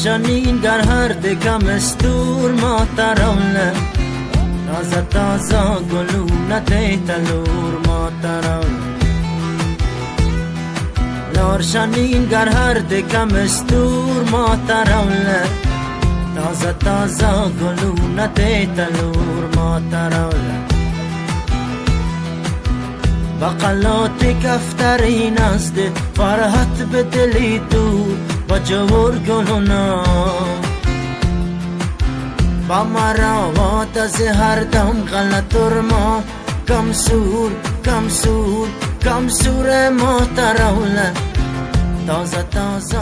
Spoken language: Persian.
روشنین گر هر دکم استور ما ترونه تازه تازه گلونه تلور ما ترونه روشنین گر هر دکم استور ما ترونه تازه تازه گلونه تلور ما ترونه بقلات کفتری نزد فرحت به دلی دور با جور گلونا با مراوات از هر دم غلط ما کم سور کم سور کم سور ما ترونه تازه تازه